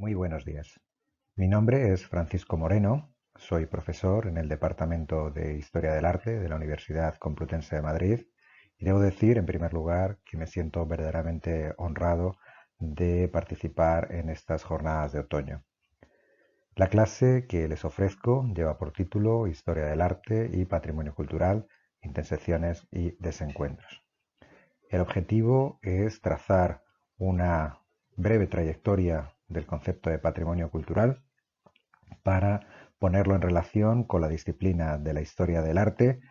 Muy buenos días. Mi nombre es Francisco Moreno, soy profesor en el Departamento de Historia del Arte de la Universidad Complutense de Madrid y debo decir, en primer lugar, que me siento verdaderamente honrado de participar en estas jornadas de otoño. La clase que les ofrezco lleva por título Historia del Arte y Patrimonio Cultural, intersecciones y desencuentros. El objetivo es trazar una breve trayectoria del concepto de patrimonio cultural para ponerlo en relación con la disciplina de la historia del arte,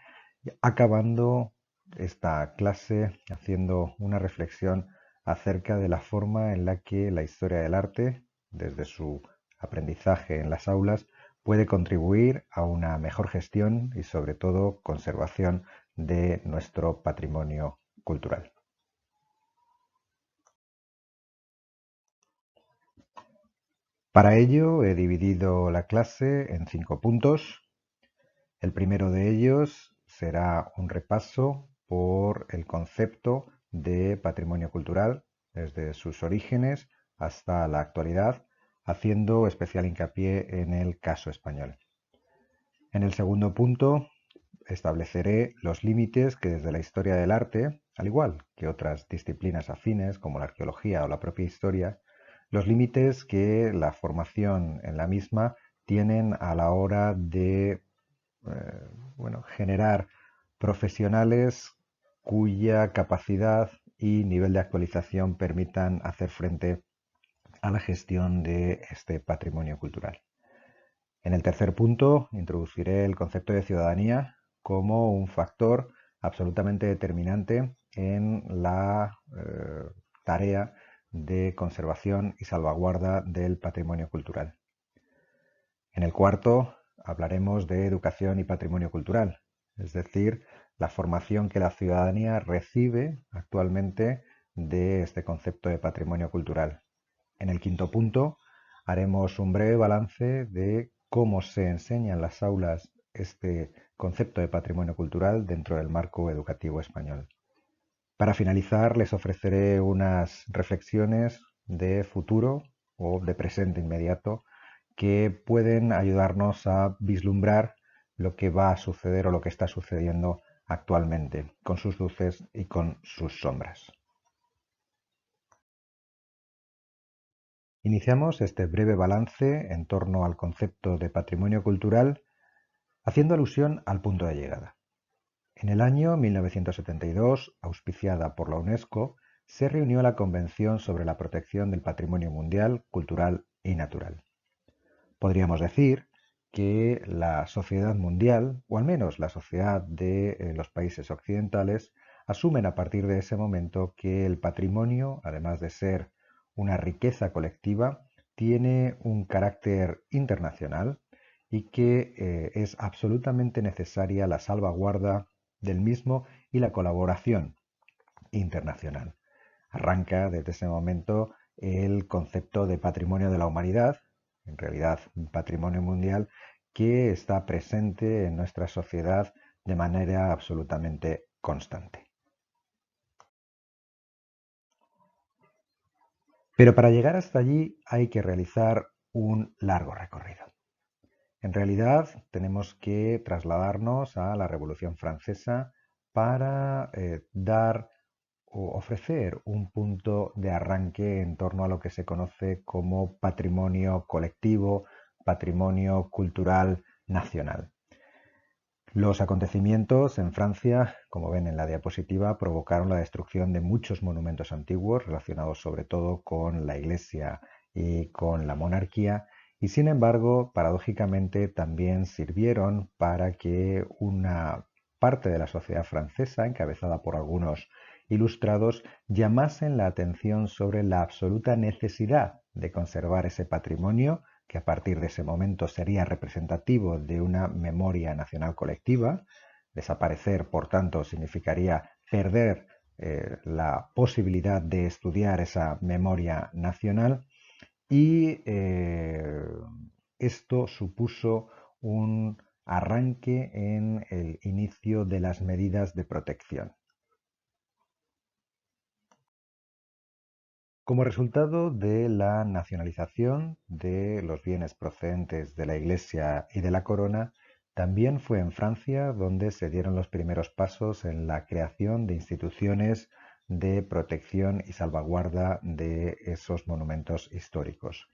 acabando esta clase haciendo una reflexión acerca de la forma en la que la historia del arte, desde su aprendizaje en las aulas, puede contribuir a una mejor gestión y sobre todo conservación de nuestro patrimonio cultural. Para ello he dividido la clase en 5 puntos. El primero de ellos será un repaso por el concepto de patrimonio cultural desde sus orígenes hasta la actualidad, haciendo especial hincapié en el caso español. En el segundo punto estableceré los límites que desde la historia del arte, al igual que otras disciplinas afines como la arqueología o la propia historia, los límites que la formación en la misma tienen a la hora de generar profesionales cuya capacidad y nivel de actualización permitan hacer frente a la gestión de este patrimonio cultural. En el tercer punto, introduciré el concepto de ciudadanía como un factor absolutamente determinante en la tarea de conservación y salvaguarda del patrimonio cultural. En el cuarto, hablaremos de educación y patrimonio cultural, es decir, la formación que la ciudadanía recibe actualmente de este concepto de patrimonio cultural. En el quinto punto, haremos un breve balance de cómo se enseña en las aulas este concepto de patrimonio cultural dentro del marco educativo español. Para finalizar, les ofreceré unas reflexiones de futuro o de presente inmediato que pueden ayudarnos a vislumbrar lo que va a suceder o lo que está sucediendo actualmente, con sus luces y con sus sombras. Iniciamos este breve balance en torno al concepto de patrimonio cultural haciendo alusión al punto de llegada. En el año 1972, auspiciada por la UNESCO, se reunió la Convención sobre la Protección del Patrimonio Mundial, Cultural y Natural. Podríamos decir que la sociedad mundial, o al menos la sociedad de los países occidentales, asumen a partir de ese momento que el patrimonio, además de ser una riqueza colectiva, tiene un carácter internacional y que es absolutamente necesaria la salvaguarda del mismo y la colaboración internacional. Arranca desde ese momento el concepto de patrimonio de la humanidad, en realidad un patrimonio mundial que está presente en nuestra sociedad de manera absolutamente constante. Pero para llegar hasta allí hay que realizar un largo recorrido. En realidad tenemos que trasladarnos a la Revolución Francesa para dar o ofrecer un punto de arranque en torno a lo que se conoce como patrimonio colectivo, patrimonio cultural nacional. Los acontecimientos en Francia, como ven en la diapositiva, provocaron la destrucción de muchos monumentos antiguos relacionados sobre todo con la Iglesia y con la monarquía, y sin embargo, paradójicamente, también sirvieron para que una parte de la sociedad francesa, encabezada por algunos ilustrados, llamasen la atención sobre la absoluta necesidad de conservar ese patrimonio que a partir de ese momento sería representativo de una memoria nacional colectiva. Desaparecer, por tanto, significaría perder la posibilidad de estudiar esa memoria nacional y esto supuso un arranque en el inicio de las medidas de protección. Como resultado de la nacionalización de los bienes procedentes de la Iglesia y de la corona, también fue en Francia donde se dieron los primeros pasos en la creación de instituciones de protección y salvaguarda de esos monumentos históricos.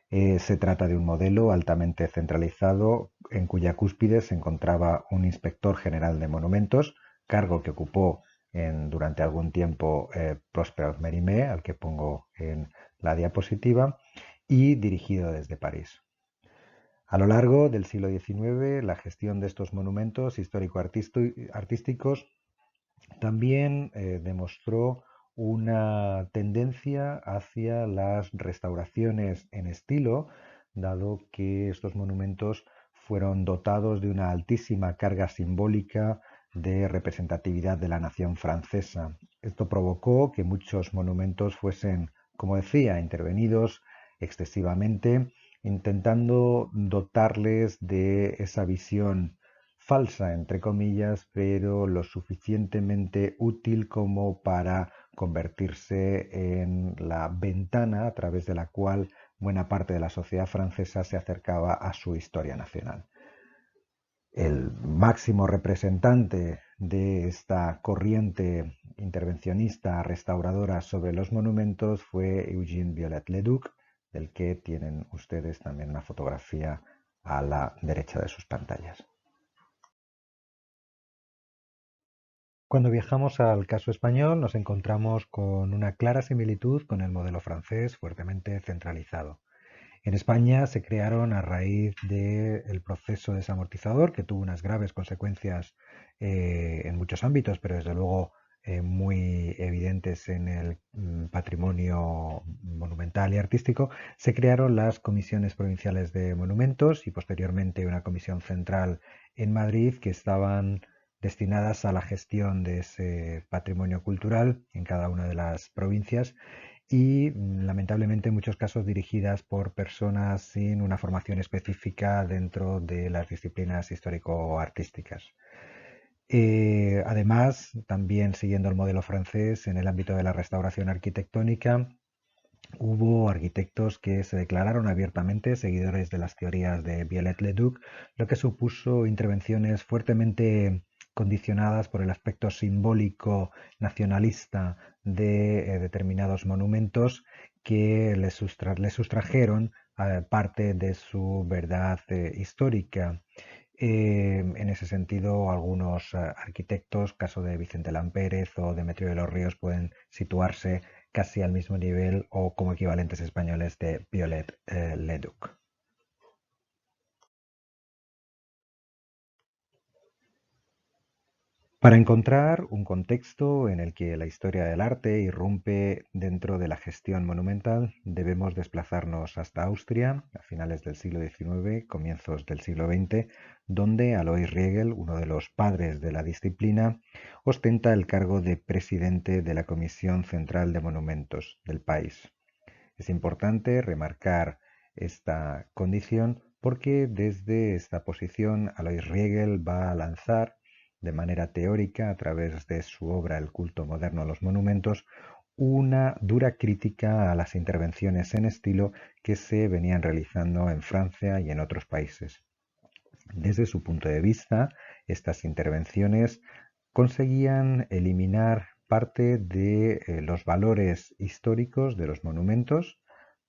Se trata de un modelo altamente centralizado en cuya cúspide se encontraba un inspector general de monumentos, cargo que ocupó durante algún tiempo Prosper Mérimée, al que pongo en la diapositiva, y dirigido desde París. A lo largo del siglo XIX, la gestión de estos monumentos histórico-artísticos también demostró una tendencia hacia las restauraciones en estilo, dado que estos monumentos fueron dotados de una altísima carga simbólica de representatividad de la nación francesa. Esto provocó que muchos monumentos fuesen, como decía, intervenidos excesivamente, intentando dotarles de esa visión falsa, entre comillas, pero lo suficientemente útil como para convertirse en la ventana a través de la cual buena parte de la sociedad francesa se acercaba a su historia nacional. El máximo representante de esta corriente intervencionista restauradora sobre los monumentos fue Eugène Viollet-le-Duc, del que tienen ustedes también una fotografía a la derecha de sus pantallas. Cuando viajamos al caso español nos encontramos con una clara similitud con el modelo francés fuertemente centralizado. En España se crearon a raíz del proceso desamortizador que tuvo unas graves consecuencias en muchos ámbitos, pero desde luego muy evidentes en el patrimonio monumental y artístico. Se crearon las comisiones provinciales de monumentos y posteriormente una comisión central en Madrid que estaban destinadas a la gestión de ese patrimonio cultural en cada una de las provincias y lamentablemente en muchos casos dirigidas por personas sin una formación específica dentro de las disciplinas histórico-artísticas. Además, también siguiendo el modelo francés en el ámbito de la restauración arquitectónica, hubo arquitectos que se declararon abiertamente seguidores de las teorías de Viollet-le-Duc, lo que supuso intervenciones fuertemente condicionadas por el aspecto simbólico nacionalista de determinados monumentos que les sustrajeron parte de su verdad histórica. En ese sentido, algunos arquitectos, caso de Vicente Lampérez o Demetrio de los Ríos, pueden situarse casi al mismo nivel o como equivalentes españoles de Viollet-le-Duc. Para encontrar un contexto en el que la historia del arte irrumpe dentro de la gestión monumental, debemos desplazarnos hasta Austria a finales del siglo XIX, comienzos del siglo XX, donde Alois Riegel, uno de los padres de la disciplina, ostenta el cargo de presidente de la Comisión Central de Monumentos del país. Es importante remarcar esta condición porque desde esta posición Alois Riegel va a lanzar de manera teórica, a través de su obra El culto moderno a los monumentos, una dura crítica a las intervenciones en estilo que se venían realizando en Francia y en otros países. Desde su punto de vista, estas intervenciones conseguían eliminar parte de los valores históricos de los monumentos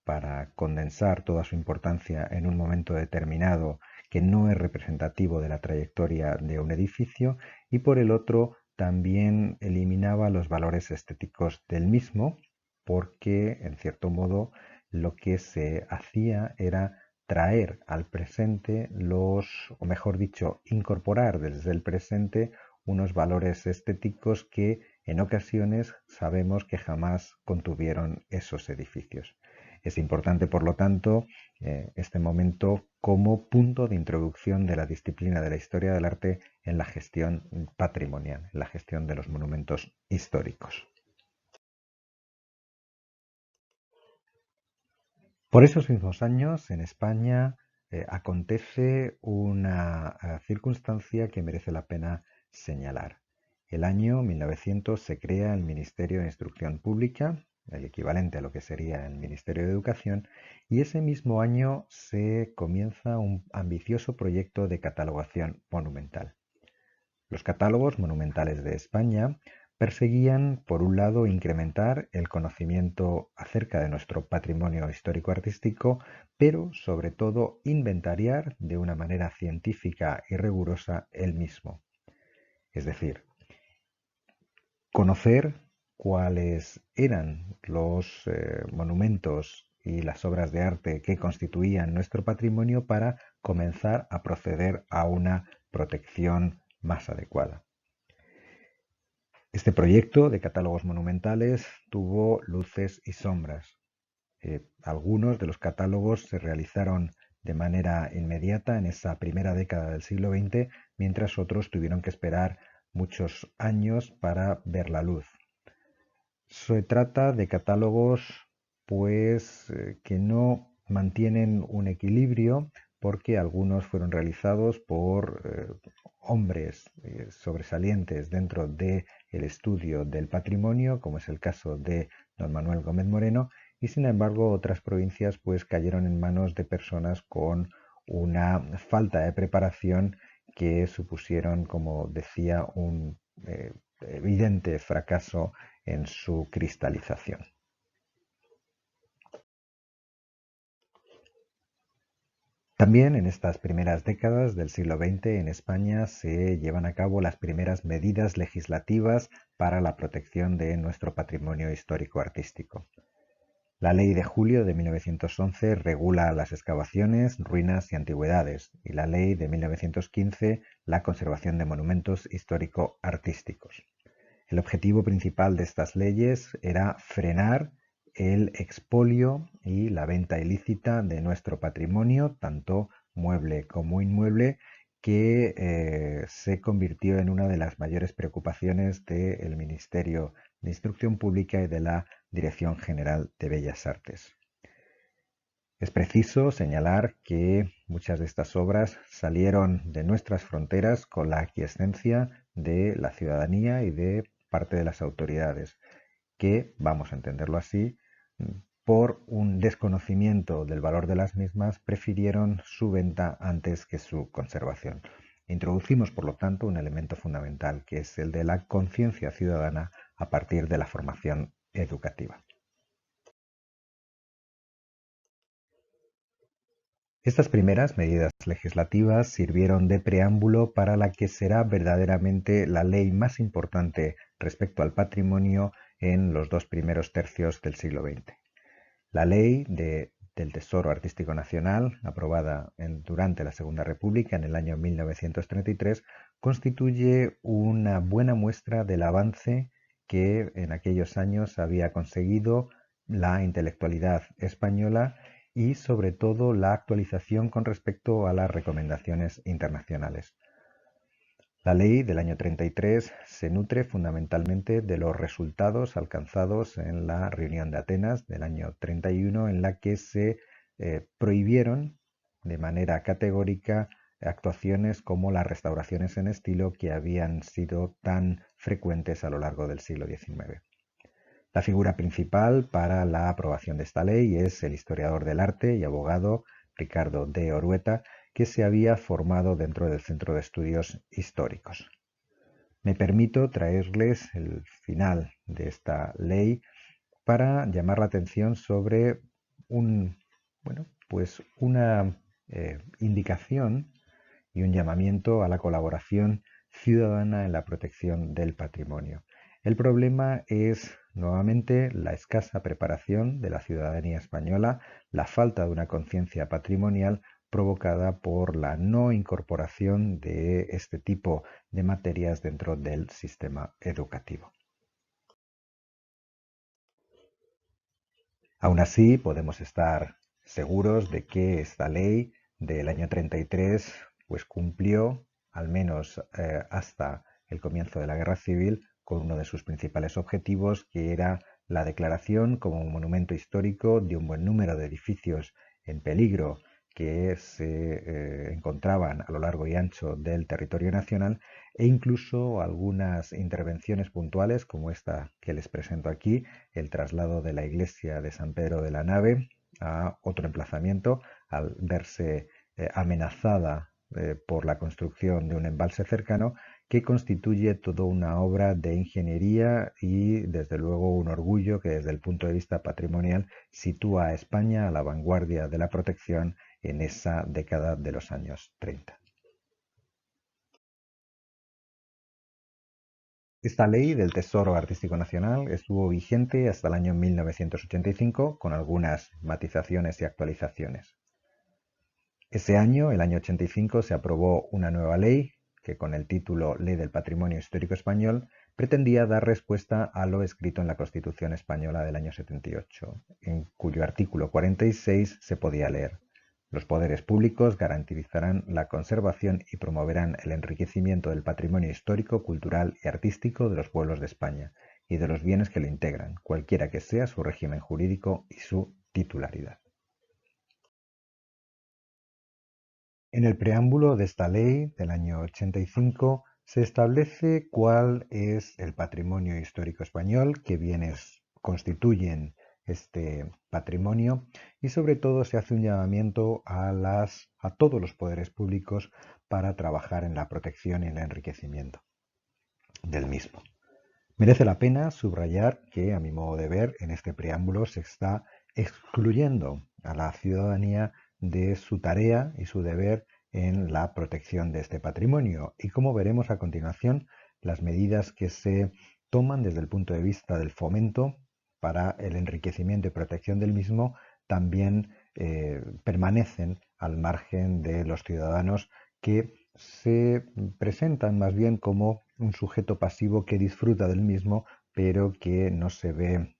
para condensar toda su importancia en un momento determinado que no es representativo de la trayectoria de un edificio, y por el otro también eliminaba los valores estéticos del mismo, porque en cierto modo lo que se hacía era traer al presente o mejor dicho, incorporar desde el presente unos valores estéticos que en ocasiones sabemos que jamás contuvieron esos edificios. Es importante, por lo tanto, este momento como punto de introducción de la disciplina de la historia del arte en la gestión patrimonial, en la gestión de los monumentos históricos. Por esos mismos años, en España, acontece una circunstancia que merece la pena señalar. El año 1900 se crea el Ministerio de Instrucción Pública, el equivalente a lo que sería el Ministerio de Educación, y ese mismo año se comienza un ambicioso proyecto de catalogación monumental. Los catálogos monumentales de España perseguían, por un lado, incrementar el conocimiento acerca de nuestro patrimonio histórico-artístico, pero sobre todo inventariar de una manera científica y rigurosa el mismo. Es decir, conocer cuáles eran los monumentos y las obras de arte que constituían nuestro patrimonio para comenzar a proceder a una protección más adecuada. Este proyecto de catálogos monumentales tuvo luces y sombras. Algunos de los catálogos se realizaron de manera inmediata en esa primera década del siglo XX, mientras otros tuvieron que esperar muchos años para ver la luz. Se trata de catálogos que no mantienen un equilibrio, porque algunos fueron realizados por hombres sobresalientes dentro del estudio del patrimonio, como es el caso de don Manuel Gómez Moreno, y sin embargo otras provincias cayeron en manos de personas con una falta de preparación que supusieron, como decía, un evidente fracaso en su cristalización. También en estas primeras décadas del siglo XX en España se llevan a cabo las primeras medidas legislativas para la protección de nuestro patrimonio histórico-artístico. La Ley de Julio de 1911 regula las excavaciones, ruinas y antigüedades, y la Ley de 1915 la conservación de monumentos histórico-artísticos. El objetivo principal de estas leyes era frenar el expolio y la venta ilícita de nuestro patrimonio, tanto mueble como inmueble, que se convirtió en una de las mayores preocupaciones del Ministerio de Instrucción Pública y de la Dirección General de Bellas Artes. Es preciso señalar que muchas de estas obras salieron de nuestras fronteras con la aquiescencia de la ciudadanía y de parte de las autoridades, que, vamos a entenderlo así, por un desconocimiento del valor de las mismas, prefirieron su venta antes que su conservación. Introducimos, por lo tanto, un elemento fundamental, que es el de la conciencia ciudadana a partir de la formación educativa. Estas primeras medidas legislativas sirvieron de preámbulo para la que será verdaderamente la ley más importante respecto al patrimonio en los dos primeros tercios del siglo XX. La Ley del Tesoro Artístico Nacional, aprobada durante la Segunda República en el año 1933, constituye una buena muestra del avance que en aquellos años había conseguido la intelectualidad española y sobre todo la actualización con respecto a las recomendaciones internacionales. La ley del año 33 se nutre fundamentalmente de los resultados alcanzados en la reunión de Atenas del año 31, en la que se prohibieron de manera categórica actuaciones como las restauraciones en estilo que habían sido tan frecuentes a lo largo del siglo XIX. La figura principal para la aprobación de esta ley es el historiador del arte y abogado Ricardo de Orueta, que se había formado dentro del Centro de Estudios Históricos. Me permito traerles el final de esta ley para llamar la atención sobre una indicación y un llamamiento a la colaboración ciudadana en la protección del patrimonio. El problema es nuevamente la escasa preparación de la ciudadanía española, la falta de una conciencia patrimonial provocada por la no incorporación de este tipo de materias dentro del sistema educativo. Aún así, podemos estar seguros de que esta ley del año 33 cumplió, al menos hasta el comienzo de la Guerra Civil, con uno de sus principales objetivos, que era la declaración como un monumento histórico de un buen número de edificios en peligro que se encontraban a lo largo y ancho del territorio nacional e incluso algunas intervenciones puntuales como esta que les presento aquí, el traslado de la iglesia de San Pedro de la Nave a otro emplazamiento al verse amenazada por la construcción de un embalse cercano, que constituye toda una obra de ingeniería y desde luego un orgullo que desde el punto de vista patrimonial sitúa a España a la vanguardia de la protección en esa década de los años 30. Esta ley del Tesoro Artístico Nacional estuvo vigente hasta el año 1985 con algunas matizaciones y actualizaciones. Ese año, el año 85, se aprobó una nueva ley que con el título Ley del Patrimonio Histórico Español pretendía dar respuesta a lo escrito en la Constitución Española del año 78, en cuyo artículo 46 se podía leer: los poderes públicos garantizarán la conservación y promoverán el enriquecimiento del patrimonio histórico, cultural y artístico de los pueblos de España y de los bienes que lo integran, cualquiera que sea su régimen jurídico y su titularidad. En el preámbulo de esta ley del año 85 se establece cuál es el patrimonio histórico español, qué bienes constituyen este patrimonio y sobre todo se hace un llamamiento a todos los poderes públicos para trabajar en la protección y el enriquecimiento del mismo. Merece la pena subrayar que, a mi modo de ver, en este preámbulo se está excluyendo a la ciudadanía de su tarea y su deber en la protección de este patrimonio. Y como veremos a continuación, las medidas que se toman desde el punto de vista del fomento para el enriquecimiento y protección del mismo también permanecen al margen de los ciudadanos que se presentan más bien como un sujeto pasivo que disfruta del mismo, pero que no se ve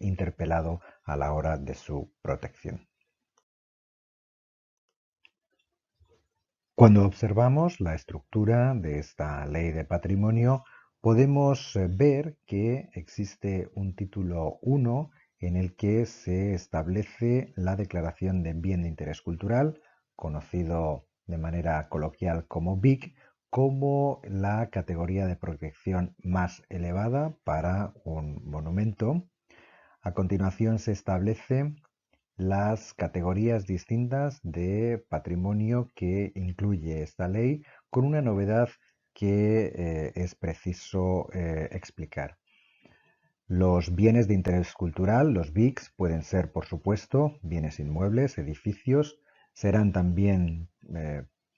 interpelado a la hora de su protección. Cuando observamos la estructura de esta ley de patrimonio, podemos ver que existe un título 1 en el que se establece la declaración de bien de interés cultural, conocido de manera coloquial como BIC, como la categoría de protección más elevada para un monumento. A continuación se establece las categorías distintas de patrimonio que incluye esta ley, con una novedad que es preciso explicar. Los bienes de interés cultural, los BICs, pueden ser, por supuesto, bienes inmuebles, edificios, serán también,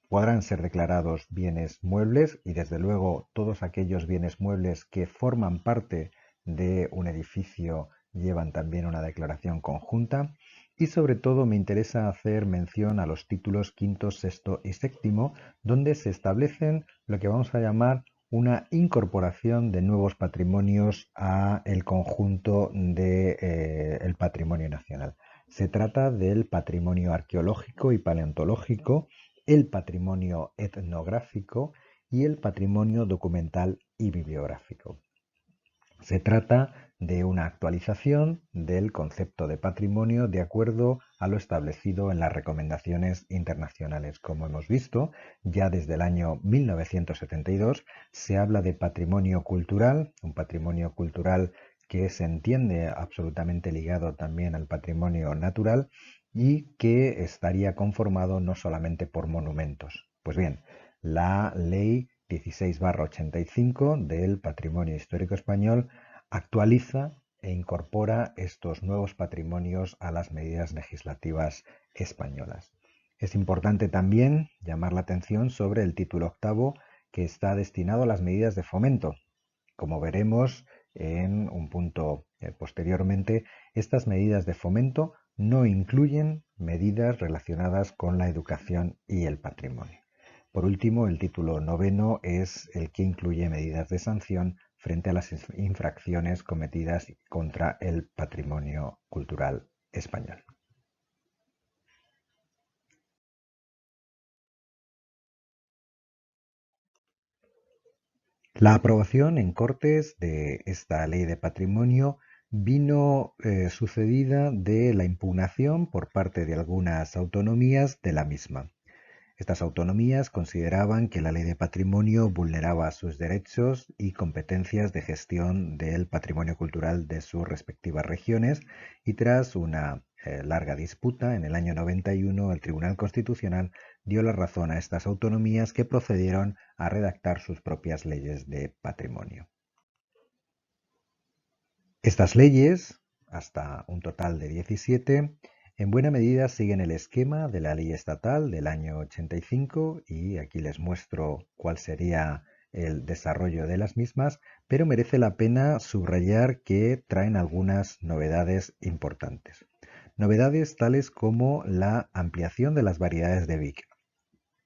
podrán ser declarados bienes muebles y, desde luego, todos aquellos bienes muebles que forman parte de un edificio llevan también una declaración conjunta. Y sobre todo me interesa hacer mención a los títulos quinto, sexto y séptimo, donde se establecen lo que vamos a llamar una incorporación de nuevos patrimonios a el conjunto del patrimonio nacional. Se trata del patrimonio arqueológico y paleontológico, el patrimonio etnográfico y el patrimonio documental y bibliográfico. Se trata de una actualización del concepto de patrimonio de acuerdo a lo establecido en las recomendaciones internacionales. Como hemos visto, ya desde el año 1972 se habla de patrimonio cultural, un patrimonio cultural que se entiende absolutamente ligado también al patrimonio natural y que estaría conformado no solamente por monumentos. Pues bien, la ley 16/85 del Patrimonio Histórico Español actualiza e incorpora estos nuevos patrimonios a las medidas legislativas españolas. Es importante también llamar la atención sobre el título octavo, que está destinado a las medidas de fomento. Como veremos en un punto posteriormente, estas medidas de fomento no incluyen medidas relacionadas con la educación y el patrimonio. Por último, el título noveno es el que incluye medidas de sanción frente a las infracciones cometidas contra el patrimonio cultural español. La aprobación en Cortes de esta ley de patrimonio vino sucedida de la impugnación por parte de algunas autonomías de la misma. Estas autonomías consideraban que la ley de patrimonio vulneraba sus derechos y competencias de gestión del patrimonio cultural de sus respectivas regiones y tras una larga disputa, en el año 91 el Tribunal Constitucional dio la razón a estas autonomías que procedieron a redactar sus propias leyes de patrimonio. Estas leyes, hasta un total de 17, en buena medida siguen el esquema de la ley estatal del año 85 y aquí les muestro cuál sería el desarrollo de las mismas, pero merece la pena subrayar que traen algunas novedades importantes. Novedades tales como la ampliación de las variedades de BIC.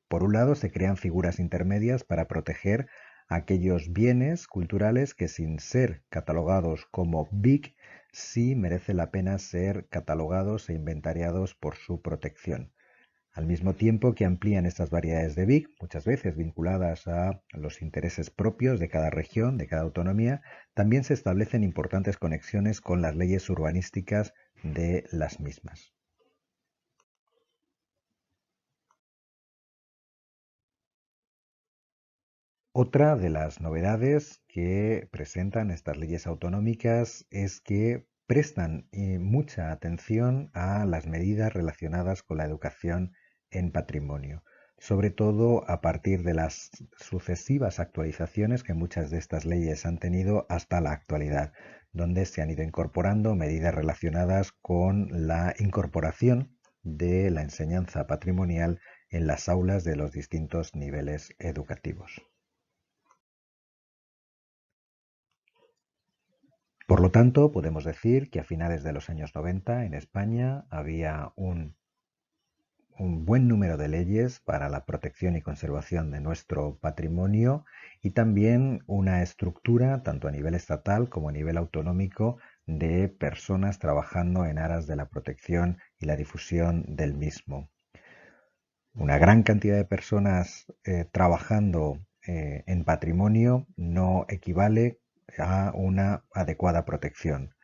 Por un lado, se crean figuras intermedias para proteger aquellos bienes culturales que sin ser catalogados como BIC sí merece la pena ser catalogados e inventariados por su protección. Al mismo tiempo que amplían estas variedades de BIC, muchas veces vinculadas a los intereses propios de cada región, de cada autonomía, también se establecen importantes conexiones con las leyes urbanísticas de las mismas. Otra de las novedades que presentan estas leyes autonómicas es que prestan mucha atención a las medidas relacionadas con la educación en patrimonio, sobre todo a partir de las sucesivas actualizaciones que muchas de estas leyes han tenido hasta la actualidad, donde se han ido incorporando medidas relacionadas con la incorporación de la enseñanza patrimonial en las aulas de los distintos niveles educativos. Por lo tanto, podemos decir que a finales de los años 90 en España había un buen número de leyes para la protección y conservación de nuestro patrimonio y también una estructura, tanto a nivel estatal como a nivel autonómico, de personas trabajando en aras de la protección y la difusión del mismo. Una gran cantidad de personas trabajando en patrimonio no equivale a una adecuada protección,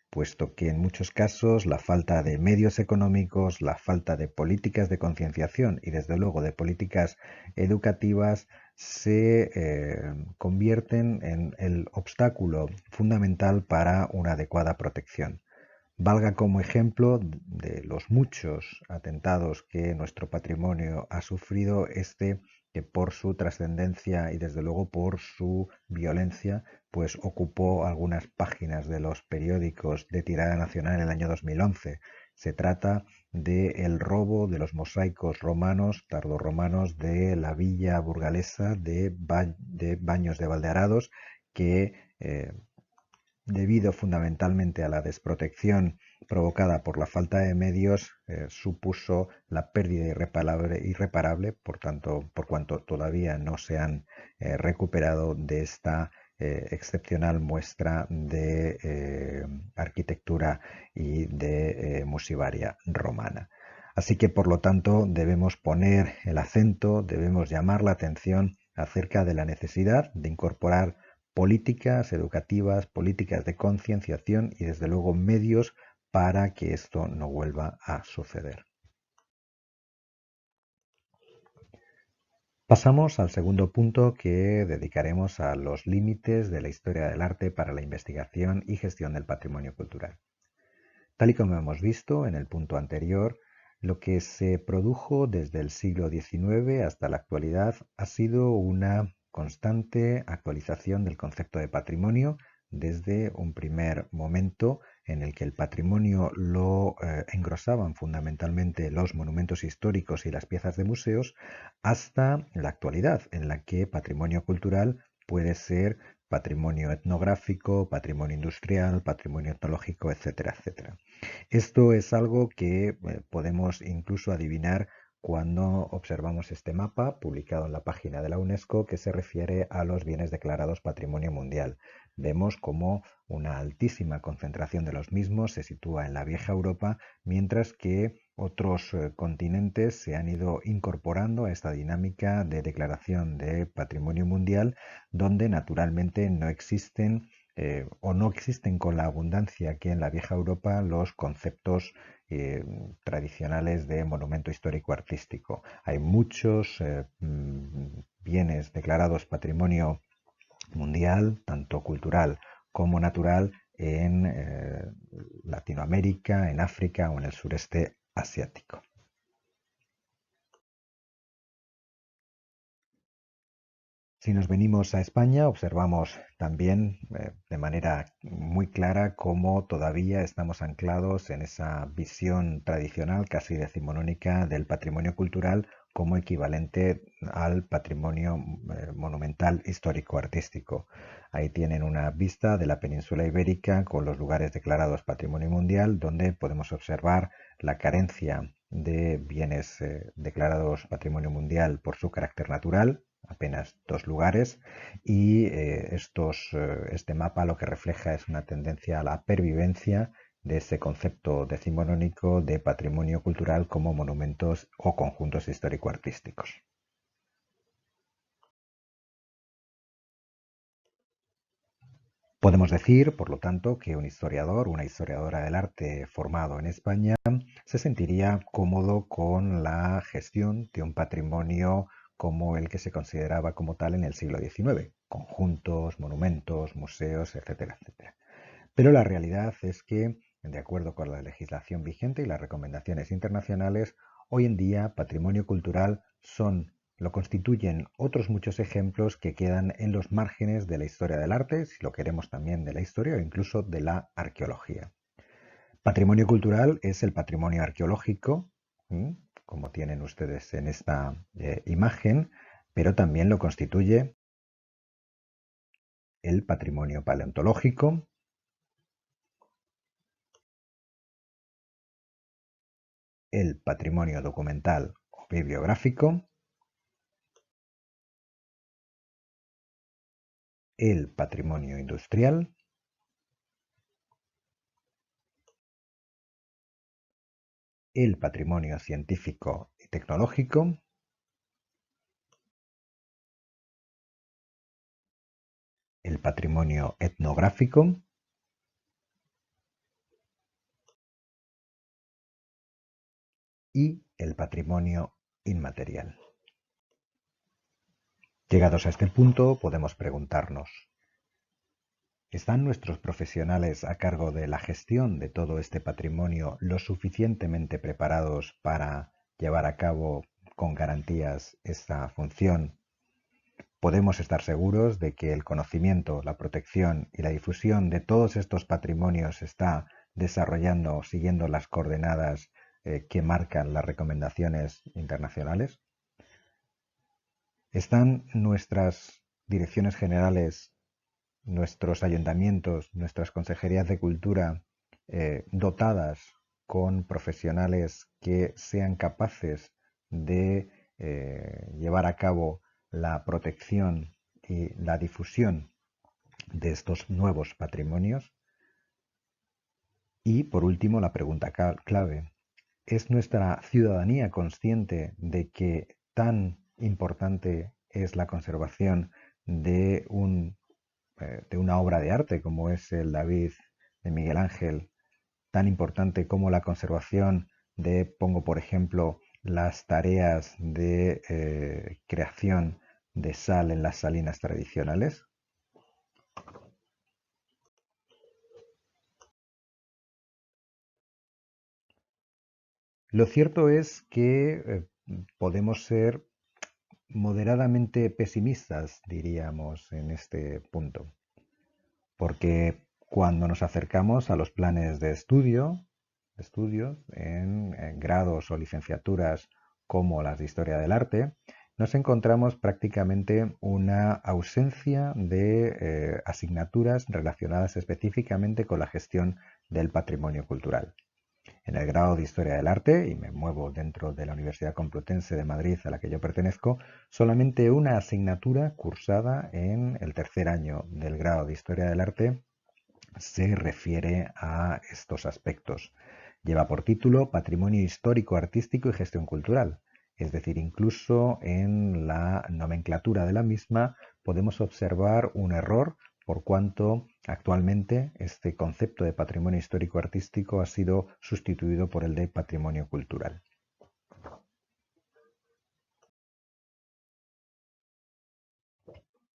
puesto que en muchos casos la falta de medios económicos, la falta de políticas de concienciación y desde luego de políticas educativas se convierten en el obstáculo fundamental para una adecuada protección. Valga como ejemplo de los muchos atentados que nuestro patrimonio ha sufrido este que por su trascendencia y desde luego por su violencia, pues ocupó algunas páginas de los periódicos de tirada nacional en el año 2011. Se trata del robo de los mosaicos romanos, tardorromanos, de la villa burgalesa de Baños de Valdearados, que debido fundamentalmente a la desprotección provocada por la falta de medios, supuso la pérdida irreparable, por tanto, por cuanto todavía no se han recuperado de esta excepcional muestra de arquitectura y de musivaria romana. Así que, por lo tanto, debemos poner el acento, debemos llamar la atención acerca de la necesidad de incorporar políticas educativas, políticas de concienciación y desde luego medios para que esto no vuelva a suceder. Pasamos al segundo punto que dedicaremos a los límites de la historia del arte para la investigación y gestión del patrimonio cultural. Tal y como hemos visto en el punto anterior, lo que se produjo desde el siglo XIX hasta la actualidad ha sido una constante actualización del concepto de patrimonio desde un primer momento en el que el patrimonio lo engrosaban fundamentalmente los monumentos históricos y las piezas de museos, hasta la actualidad en la que patrimonio cultural puede ser patrimonio etnográfico, patrimonio industrial, patrimonio etnológico, etcétera, etcétera. Esto es algo que podemos incluso adivinar cuando observamos este mapa publicado en la página de la UNESCO que se refiere a los bienes declarados Patrimonio Mundial. Vemos cómo una altísima concentración de los mismos se sitúa en la vieja Europa, mientras que otros continentes se han ido incorporando a esta dinámica de declaración de Patrimonio Mundial, donde naturalmente no existen o no existen con la abundancia que en la vieja Europa los conceptos tradicionales de monumento histórico artístico. Hay muchos bienes declarados patrimonio mundial, tanto cultural como natural, en Latinoamérica, en África o en el sureste asiático. Si nos venimos a España, observamos también de manera muy clara cómo todavía estamos anclados en esa visión tradicional, casi decimonónica, del patrimonio cultural como equivalente al patrimonio monumental histórico-artístico. Ahí tienen una vista de la península ibérica con los lugares declarados patrimonio mundial, donde podemos observar la carencia de bienes declarados patrimonio mundial por su carácter natural, apenas 2 lugares, y este mapa lo que refleja es una tendencia a la pervivencia de ese concepto decimonónico de patrimonio cultural como monumentos o conjuntos histórico-artísticos. Podemos decir, por lo tanto, que un historiador, una historiadora del arte formado en España, se sentiría cómodo con la gestión de un patrimonio como el que se consideraba como tal en el siglo XIX, conjuntos, monumentos, museos, etcétera, etcétera. Pero la realidad es que, de acuerdo con la legislación vigente y las recomendaciones internacionales, hoy en día patrimonio cultural lo constituyen otros muchos ejemplos que quedan en los márgenes de la historia del arte, si lo queremos también de la historia o incluso de la arqueología. Patrimonio cultural es el patrimonio arqueológico, como tienen ustedes en esta imagen, pero también lo constituye el patrimonio paleontológico, el patrimonio documental o bibliográfico, el patrimonio industrial, el patrimonio científico y tecnológico, el patrimonio etnográfico, y el patrimonio inmaterial. Llegados a este punto, podemos preguntarnos, ¿están nuestros profesionales a cargo de la gestión de todo este patrimonio lo suficientemente preparados para llevar a cabo con garantías esta función? Podemos estar seguros de que el conocimiento, la protección y la difusión de todos estos patrimonios se está desarrollando siguiendo las coordenadas que marcan las recomendaciones internacionales. ¿Están nuestras direcciones generales, nuestros ayuntamientos, nuestras consejerías de cultura dotadas con profesionales que sean capaces de llevar a cabo la protección y la difusión de estos nuevos patrimonios? Y por último, la pregunta clave: ¿es nuestra ciudadanía consciente de que tan importante es la conservación de una obra de arte como es el David de Miguel Ángel, tan importante como la conservación de, pongo por ejemplo, las tareas de creación de sal en las salinas tradicionales? Lo cierto es que podemos ser moderadamente pesimistas, diríamos, en este punto, porque cuando nos acercamos a los planes de estudios en grados o licenciaturas como las de Historia del Arte, nos encontramos prácticamente una ausencia de asignaturas relacionadas específicamente con la gestión del patrimonio cultural. En el grado de Historia del Arte, y me muevo dentro de la Universidad Complutense de Madrid a la que yo pertenezco, solamente una asignatura cursada en el tercer año del grado de Historia del Arte se refiere a estos aspectos. Lleva por título Patrimonio Histórico, Artístico y Gestión Cultural. Es decir, incluso en la nomenclatura de la misma podemos observar un error por cuanto actualmente este concepto de patrimonio histórico-artístico ha sido sustituido por el de patrimonio cultural.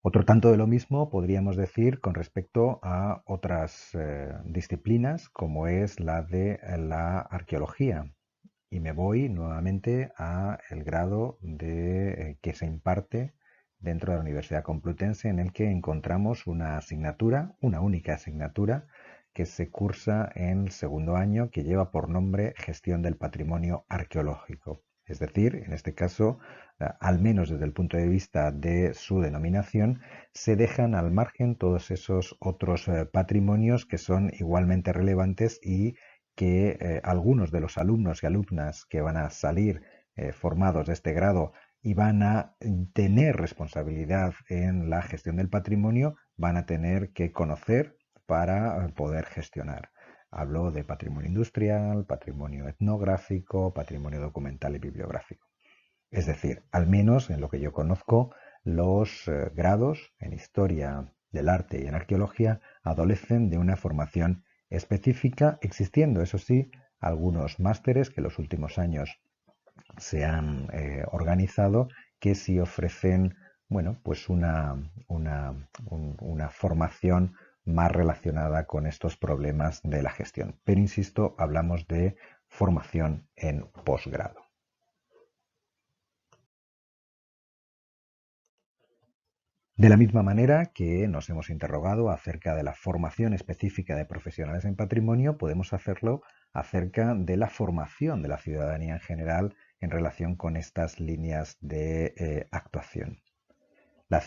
Otro tanto de lo mismo podríamos decir con respecto a otras disciplinas, como es la de la arqueología. Y me voy nuevamente a el grado que se imparte dentro de la Universidad Complutense, en el que encontramos una asignatura, una única asignatura, que se cursa en el segundo año, que lleva por nombre Gestión del Patrimonio Arqueológico. Es decir, en este caso, al menos desde el punto de vista de su denominación, se dejan al margen todos esos otros patrimonios que son igualmente relevantes y que algunos de los alumnos y alumnas que van a salir formados de este grado y van a tener responsabilidad en la gestión del patrimonio, van a tener que conocer para poder gestionar. Hablo de patrimonio industrial, patrimonio etnográfico, patrimonio documental y bibliográfico. Es decir, al menos en lo que yo conozco, los grados en historia del arte y en arqueología adolecen de una formación específica, existiendo, eso sí, algunos másteres que en los últimos años se han organizado que sí ofrecen, bueno, pues una formación más relacionada con estos problemas de la gestión. Pero insisto, hablamos de formación en posgrado. De la misma manera que nos hemos interrogado acerca de la formación específica de profesionales en patrimonio, podemos hacerlo acerca de la formación de la ciudadanía en general en relación con estas líneas de actuación. La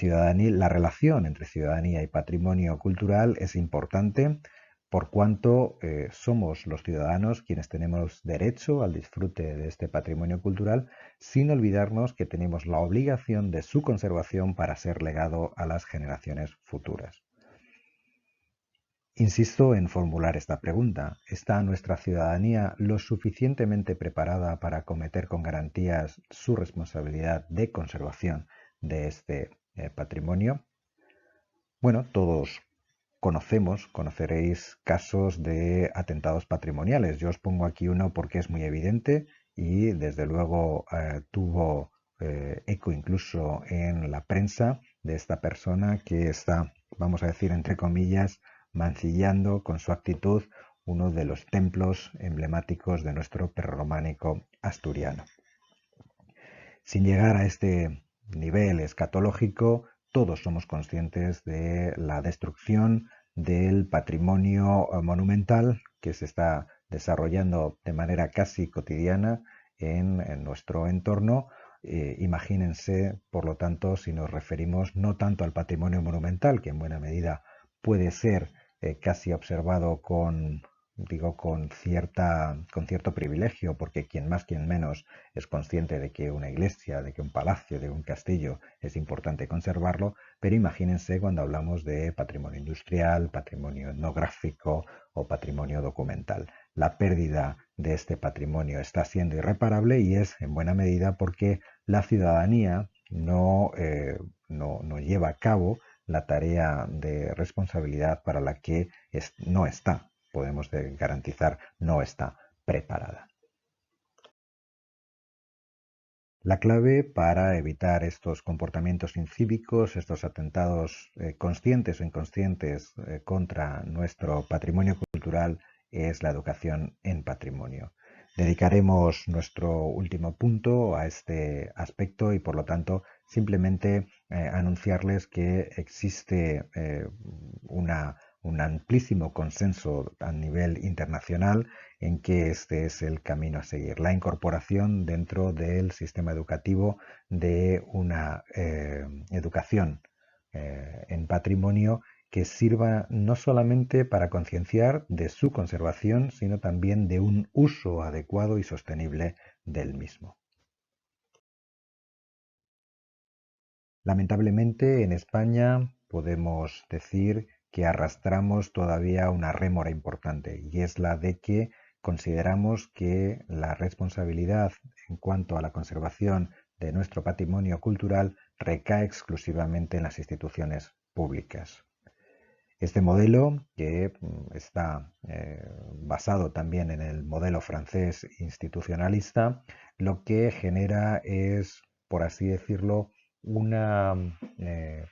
relación entre ciudadanía y patrimonio cultural es importante por cuanto somos los ciudadanos quienes tenemos derecho al disfrute de este patrimonio cultural, sin olvidarnos que tenemos la obligación de su conservación para ser legado a las generaciones futuras. Insisto en formular esta pregunta. ¿Está nuestra ciudadanía lo suficientemente preparada para acometer con garantías su responsabilidad de conservación de este patrimonio? Bueno, todos conoceréis casos de atentados patrimoniales. Yo os pongo aquí uno porque es muy evidente y desde luego tuvo eco incluso en la prensa de esta persona que está, vamos a decir, entre comillas, mancillando con su actitud uno de los templos emblemáticos de nuestro prerrománico asturiano. Sin llegar a este nivel escatológico, todos somos conscientes de la destrucción del patrimonio monumental que se está desarrollando de manera casi cotidiana en nuestro entorno. Imagínense, por lo tanto, si nos referimos no tanto al patrimonio monumental, que en buena medida puede ser casi observado con cierto privilegio, porque quien más, quien menos es consciente de que una iglesia, de que un palacio, de un castillo es importante conservarlo, pero imagínense cuando hablamos de patrimonio industrial, patrimonio etnográfico o patrimonio documental. La pérdida de este patrimonio está siendo irreparable y es en buena medida porque la ciudadanía no lleva a cabo la tarea de responsabilidad para la que no está, podemos garantizar, no está preparada. La clave para evitar estos comportamientos incívicos, estos atentados conscientes o inconscientes contra nuestro patrimonio cultural, es la educación en patrimonio. Dedicaremos nuestro último punto a este aspecto y, por lo tanto, simplemente anunciarles que existe un amplísimo consenso a nivel internacional en que este es el camino a seguir. La incorporación dentro del sistema educativo de una educación en patrimonio que sirva no solamente para concienciar de su conservación, sino también de un uso adecuado y sostenible del mismo. Lamentablemente, en España podemos decir que arrastramos todavía una rémora importante, y es la de que consideramos que la responsabilidad en cuanto a la conservación de nuestro patrimonio cultural recae exclusivamente en las instituciones públicas. Este modelo, que está basado también en el modelo francés institucionalista, lo que genera es, por así decirlo, una, eh,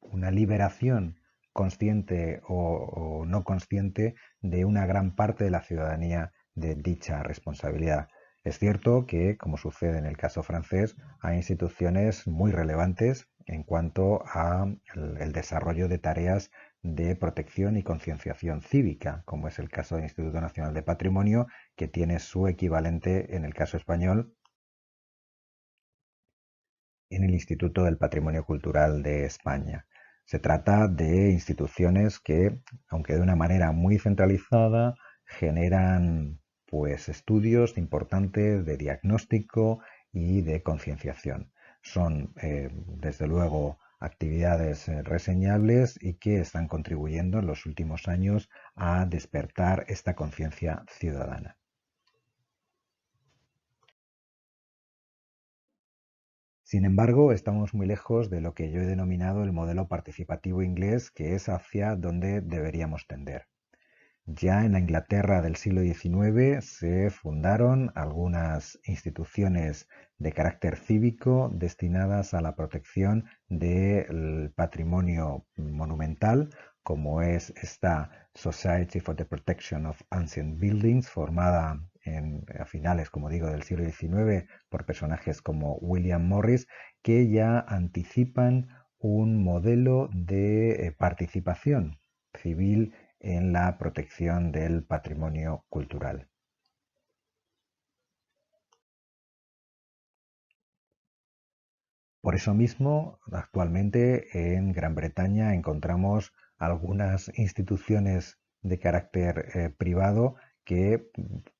una liberación consciente o no consciente de una gran parte de la ciudadanía de dicha responsabilidad. Es cierto que, como sucede en el caso francés, hay instituciones muy relevantes en cuanto a el desarrollo de tareas de protección y concienciación cívica, como es el caso del Instituto Nacional de Patrimonio, que tiene su equivalente en el caso español en el Instituto del Patrimonio Cultural de España. Se trata de instituciones que, aunque de una manera muy centralizada, generan pues estudios importantes de diagnóstico y de concienciación. Son, desde luego, actividades reseñables y que están contribuyendo en los últimos años a despertar esta conciencia ciudadana. Sin embargo, estamos muy lejos de lo que yo he denominado el modelo participativo inglés, que es hacia donde deberíamos tender. Ya en la Inglaterra del siglo XIX se fundaron algunas instituciones de carácter cívico destinadas a la protección del patrimonio monumental, como es esta Society for the Protection of Ancient Buildings, formada a finales, como digo, del siglo XIX por personajes como William Morris, que ya anticipan un modelo de participación civil en la protección del patrimonio cultural. Por eso mismo, actualmente en Gran Bretaña encontramos algunas instituciones de carácter privado que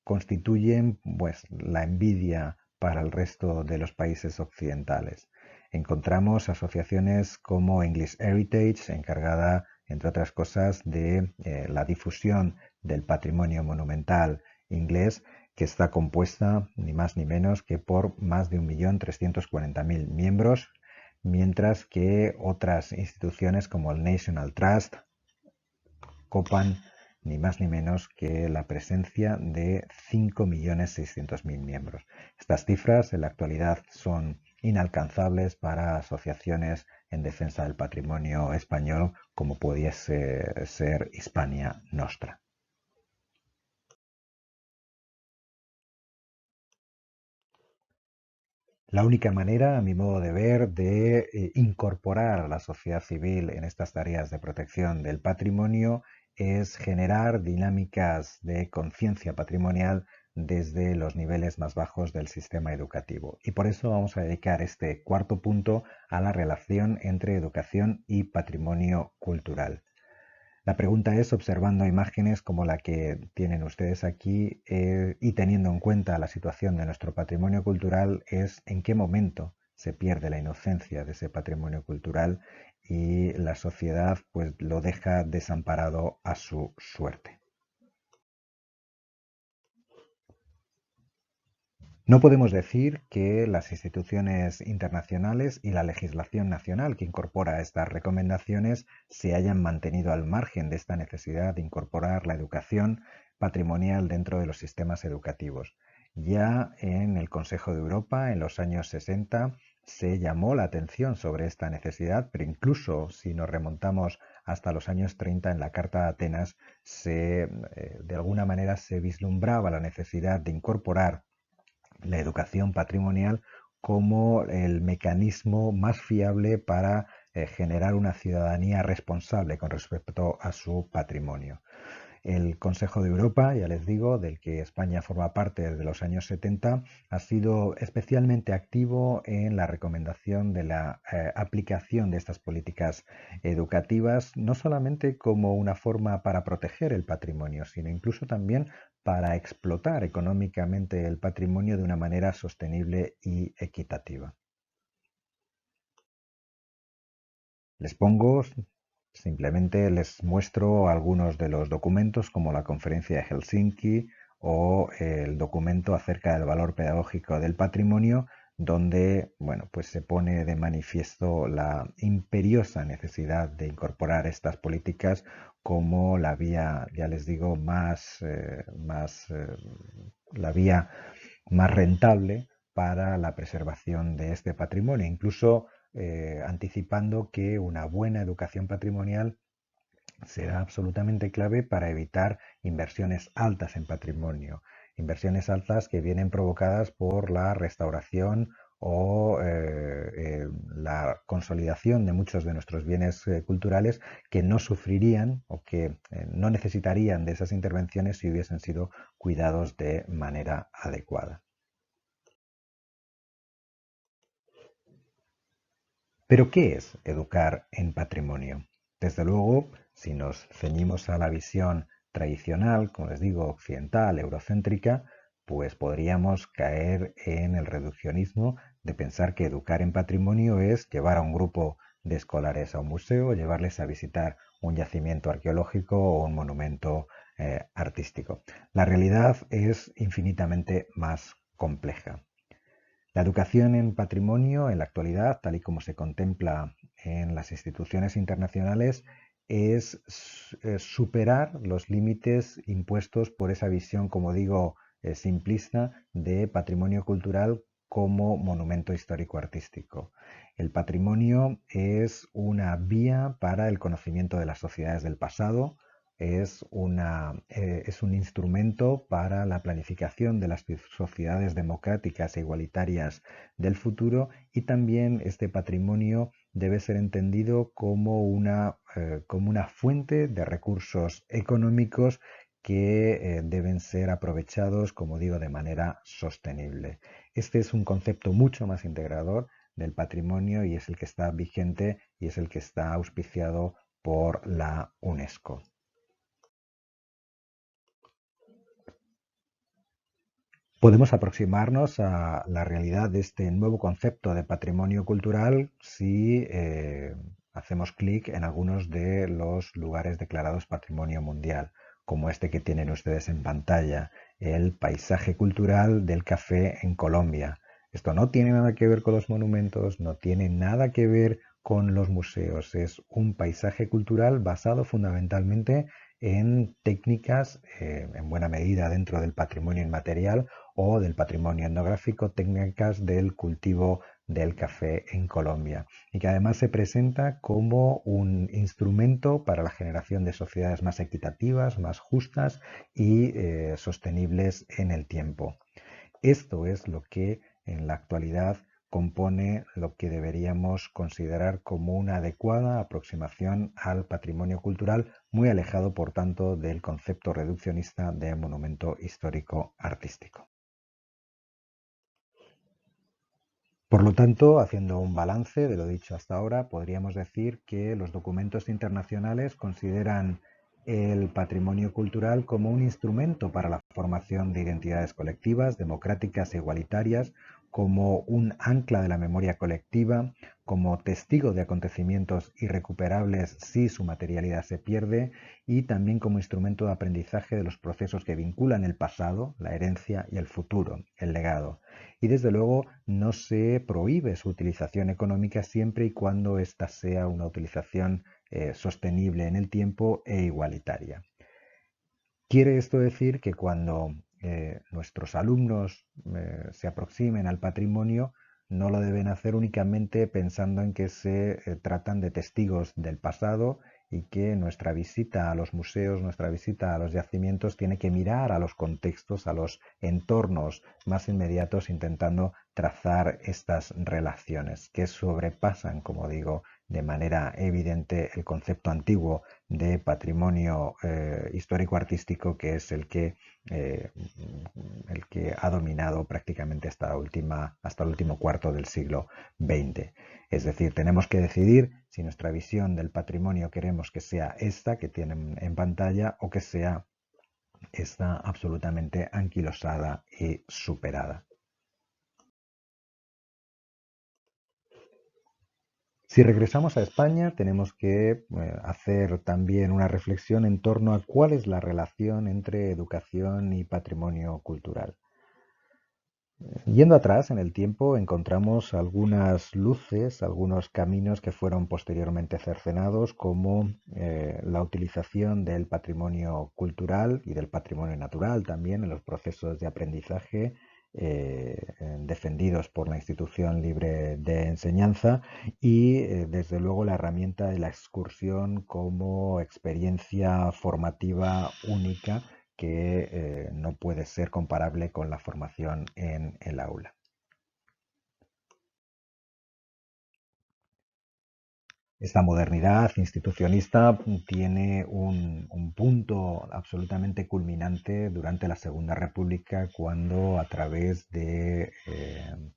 constituyen pues, la envidia para el resto de los países occidentales. Encontramos asociaciones como English Heritage, encargada, entre otras cosas, de la difusión del patrimonio monumental inglés, que está compuesta ni más ni menos que por más de 1.340.000 miembros, mientras que otras instituciones como el National Trust copan ni más ni menos que la presencia de 5.600.000 miembros. Estas cifras en la actualidad son inalcanzables para asociaciones en defensa del patrimonio español como pudiese ser Hispania Nostra. La única manera, a mi modo de ver, de incorporar a la sociedad civil en estas tareas de protección del patrimonio es generar dinámicas de conciencia patrimonial desde los niveles más bajos del sistema educativo. Y por eso vamos a dedicar este cuarto punto a la relación entre educación y patrimonio cultural. La pregunta es, observando imágenes como la que tienen ustedes aquí y teniendo en cuenta la situación de nuestro patrimonio cultural, es en qué momento se pierde la inocencia de ese patrimonio cultural y la sociedad pues lo deja desamparado a su suerte. No podemos decir que las instituciones internacionales y la legislación nacional que incorpora estas recomendaciones se hayan mantenido al margen de esta necesidad de incorporar la educación patrimonial dentro de los sistemas educativos. Ya en el Consejo de Europa, en los años 60, se llamó la atención sobre esta necesidad, pero incluso si nos remontamos hasta los años 30, en la Carta de Atenas, de alguna manera se vislumbraba la necesidad de incorporar la educación patrimonial como el mecanismo más fiable para generar una ciudadanía responsable con respecto a su patrimonio. El Consejo de Europa, ya les digo, del que España forma parte desde los años 70, ha sido especialmente activo en la recomendación de la aplicación de estas políticas educativas, no solamente como una forma para proteger el patrimonio, sino incluso también para explotar económicamente el patrimonio de una manera sostenible y equitativa. Les pongo, simplemente les muestro algunos de los documentos como la Conferencia de Helsinki o el documento acerca del valor pedagógico del patrimonio, donde bueno, pues se pone de manifiesto la imperiosa necesidad de incorporar estas políticas como la vía, ya les digo, la vía más rentable para la preservación de este patrimonio, incluso anticipando que una buena educación patrimonial será absolutamente clave para evitar inversiones altas en patrimonio, inversiones altas que vienen provocadas por la restauración o la consolidación de muchos de nuestros bienes culturales que no sufrirían o que no necesitarían de esas intervenciones si hubiesen sido cuidados de manera adecuada. Pero, ¿qué es educar en patrimonio? Desde luego, si nos ceñimos a la visión tradicional, como les digo, occidental, eurocéntrica, pues podríamos caer en el reduccionismo de pensar que educar en patrimonio es llevar a un grupo de escolares a un museo, llevarles a visitar un yacimiento arqueológico o un monumento artístico. La realidad es infinitamente más compleja. La educación en patrimonio en la actualidad, tal y como se contempla en las instituciones internacionales, es superar los límites impuestos por esa visión, como digo, simplista de patrimonio cultural como monumento histórico-artístico. El patrimonio es una vía para el conocimiento de las sociedades del pasado, es un instrumento para la planificación de las sociedades democráticas e igualitarias del futuro, y también este patrimonio debe ser entendido como una fuente de recursos económicos que deben ser aprovechados, como digo, de manera sostenible. Este es un concepto mucho más integrador del patrimonio y es el que está vigente y es el que está auspiciado por la UNESCO. Podemos aproximarnos a la realidad de este nuevo concepto de patrimonio cultural si hacemos clic en algunos de los lugares declarados Patrimonio Mundial, como este que tienen ustedes en pantalla, el paisaje cultural del café en Colombia. Esto no tiene nada que ver con los monumentos, no tiene nada que ver con los museos, es un paisaje cultural basado fundamentalmente en técnicas, en buena medida dentro del patrimonio inmaterial o del patrimonio etnográfico, técnicas del cultivo del café en Colombia, y que además se presenta como un instrumento para la generación de sociedades más equitativas, más justas y sostenibles en el tiempo. Esto es lo que en la actualidad compone lo que deberíamos considerar como una adecuada aproximación al patrimonio cultural, muy alejado, por tanto, del concepto reduccionista de monumento histórico artístico. Por lo tanto, haciendo un balance de lo dicho hasta ahora, podríamos decir que los documentos internacionales consideran el patrimonio cultural como un instrumento para la formación de identidades colectivas, democráticas e igualitarias, como un ancla de la memoria colectiva, como testigo de acontecimientos irrecuperables si su materialidad se pierde, y también como instrumento de aprendizaje de los procesos que vinculan el pasado, la herencia, y el futuro, el legado. Y desde luego no se prohíbe su utilización económica siempre y cuando ésta sea una utilización sostenible en el tiempo e igualitaria. Quiere esto decir que cuando nuestros alumnos se aproximen al patrimonio, no lo deben hacer únicamente pensando en que se tratan de testigos del pasado y que nuestra visita a los museos, nuestra visita a los yacimientos tiene que mirar a los contextos, a los entornos más inmediatos, intentando trazar estas relaciones que sobrepasan, como digo, de manera evidente el concepto antiguo de patrimonio histórico-artístico, que es eh, el que ha dominado prácticamente hasta el último cuarto del siglo XX. Es decir, tenemos que decidir si nuestra visión del patrimonio queremos que sea esta que tienen en pantalla o que sea esta absolutamente anquilosada y superada. Si regresamos a España, tenemos que hacer también una reflexión en torno a cuál es la relación entre educación y patrimonio cultural. Yendo atrás en el tiempo, encontramos algunas luces, algunos caminos que fueron posteriormente cercenados, como la utilización del patrimonio cultural y del patrimonio natural también en los procesos de aprendizaje defendidos por la institución libre de enseñanza y, desde luego, la herramienta de la excursión como experiencia formativa única que no puede ser comparable con la formación en el aula. Esta modernidad institucionista tiene un punto absolutamente culminante durante la Segunda República, cuando a través de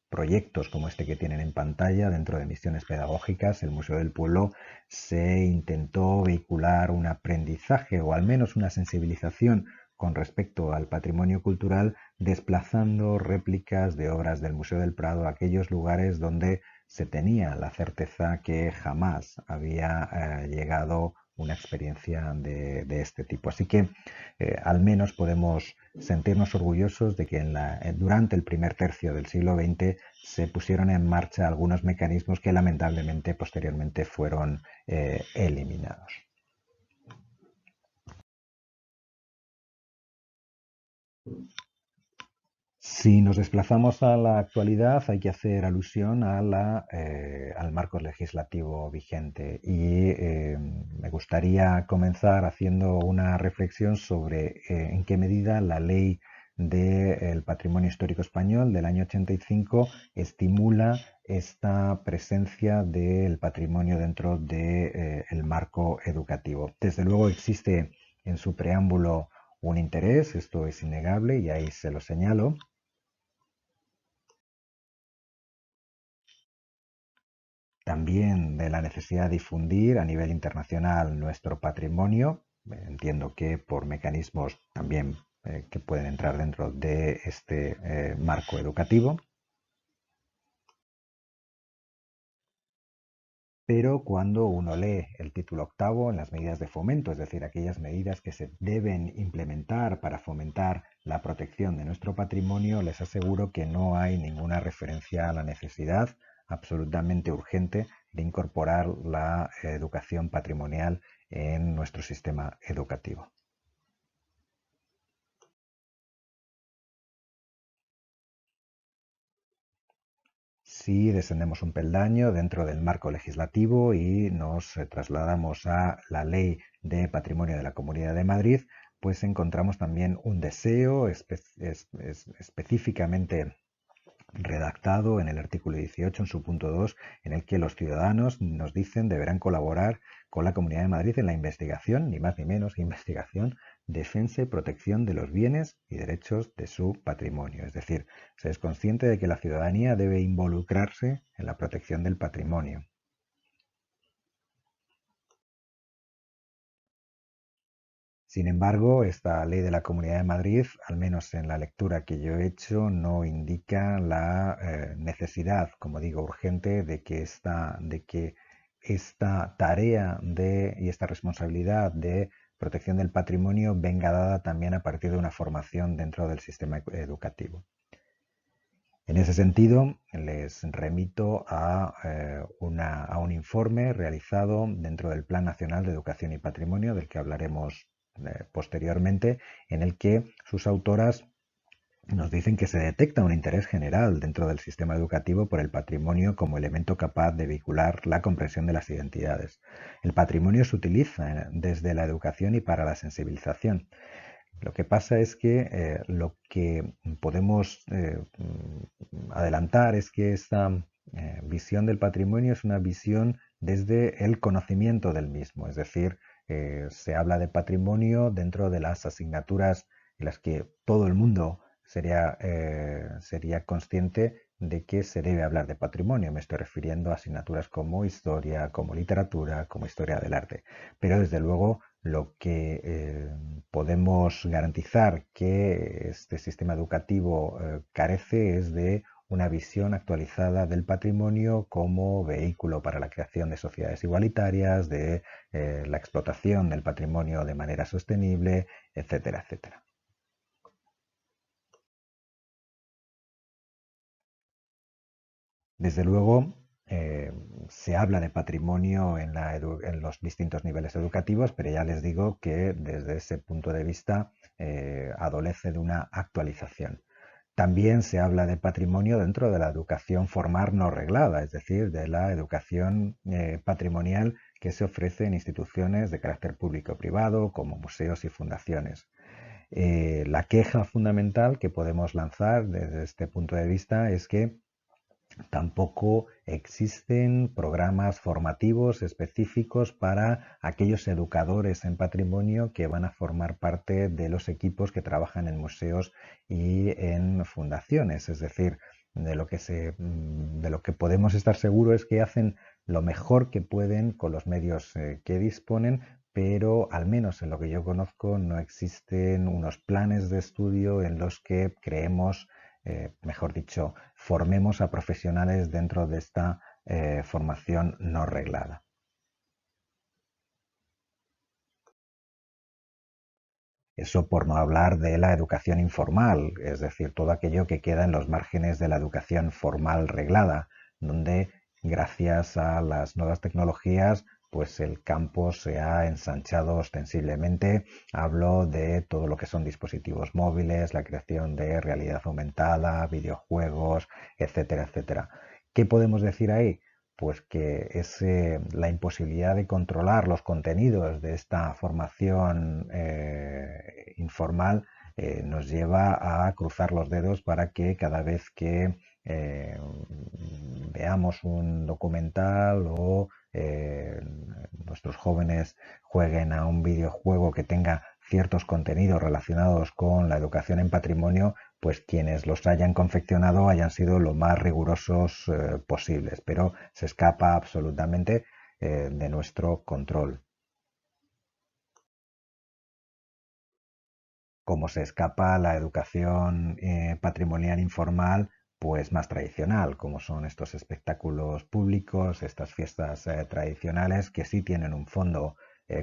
proyectos como este que tienen en pantalla dentro de misiones pedagógicas, el Museo del Pueblo se intentó vehicular un aprendizaje o al menos una sensibilización con respecto al patrimonio cultural, desplazando réplicas de obras del Museo del Prado a aquellos lugares donde se tenía la certeza que jamás había llegado una experiencia de este tipo. Así que al menos podemos sentirnos orgullosos de que durante el primer tercio del siglo XX se pusieron en marcha algunos mecanismos que lamentablemente posteriormente fueron eliminados. Si nos desplazamos a la actualidad, hay que hacer alusión al marco legislativo vigente y me gustaría comenzar haciendo una reflexión sobre en qué medida la ley del patrimonio histórico español del año 85 estimula esta presencia del patrimonio dentro del marco educativo. Desde luego existe en su preámbulo un interés, esto es innegable y ahí se lo señalo. También de la necesidad de difundir a nivel internacional nuestro patrimonio. Entiendo que por mecanismos también que pueden entrar dentro de este marco educativo. Pero cuando uno lee el título octavo en las medidas de fomento, es decir, aquellas medidas que se deben implementar para fomentar la protección de nuestro patrimonio, les aseguro que no hay ninguna referencia a la necesidad absolutamente urgente de incorporar la educación patrimonial en nuestro sistema educativo. Si descendemos un peldaño dentro del marco legislativo y nos trasladamos a la Ley de Patrimonio de la Comunidad de Madrid, pues encontramos también un deseo específicamente redactado en el artículo 18, en su punto 2, en el que los ciudadanos, nos dicen, deberán colaborar con la Comunidad de Madrid en la investigación, ni más ni menos, investigación, defensa y protección de los bienes y derechos de su patrimonio. Es decir, se es consciente de que la ciudadanía debe involucrarse en la protección del patrimonio. Sin embargo, esta ley de la Comunidad de Madrid, al menos en la lectura que yo he hecho, no indica la necesidad, como digo, urgente de que esta tarea y esta responsabilidad de protección del patrimonio venga dada también a partir de una formación dentro del sistema educativo. En ese sentido, les remito a un informe realizado dentro del Plan Nacional de Educación y Patrimonio, del que hablaremos posteriormente, en el que sus autoras nos dicen que se detecta un interés general dentro del sistema educativo por el patrimonio como elemento capaz de vehicular la comprensión de las identidades. El patrimonio se utiliza desde la educación y para la sensibilización. Lo que pasa es que lo que podemos adelantar es que esta visión del patrimonio es una visión desde el conocimiento del mismo, es decir, se habla de patrimonio dentro de las asignaturas en las que todo el mundo sería consciente de que se debe hablar de patrimonio. Me estoy refiriendo a asignaturas como historia, como literatura, como historia del arte. Pero desde luego lo que podemos garantizar que este sistema educativo carece es de una visión actualizada del patrimonio como vehículo para la creación de sociedades igualitarias, de la explotación del patrimonio de manera sostenible, etcétera, etcétera. Desde luego, se habla de patrimonio en los distintos niveles educativos, pero ya les digo que desde ese punto de vista adolece de una actualización. También se habla de patrimonio dentro de la educación formal no reglada, es decir, de la educación patrimonial que se ofrece en instituciones de carácter público o privado, como museos y fundaciones. La queja fundamental que podemos lanzar desde este punto de vista es que tampoco existen programas formativos específicos para aquellos educadores en patrimonio que van a formar parte de los equipos que trabajan en museos y en fundaciones. Es decir, de lo que podemos estar seguros es que hacen lo mejor que pueden con los medios que disponen, pero al menos en lo que yo conozco no existen unos planes de estudio en los que creemos, mejor dicho, formemos a profesionales dentro de esta formación no reglada. Eso por no hablar de la educación informal, es decir, todo aquello que queda en los márgenes de la educación formal reglada, donde gracias a las nuevas tecnologías pues el campo se ha ensanchado ostensiblemente. Hablo de todo lo que son dispositivos móviles, la creación de realidad aumentada, videojuegos, etcétera, etcétera. ¿Qué podemos decir ahí? Pues que la imposibilidad de controlar los contenidos de esta formación informal nos lleva a cruzar los dedos para que cada vez que veamos un documental o nuestros jóvenes jueguen a un videojuego que tenga ciertos contenidos relacionados con la educación en patrimonio, pues quienes los hayan confeccionado hayan sido lo más rigurosos posibles, pero se escapa absolutamente de nuestro control. Como se escapa la educación patrimonial informal, pues más tradicional, como son estos espectáculos públicos, estas fiestas tradicionales que sí tienen un fondo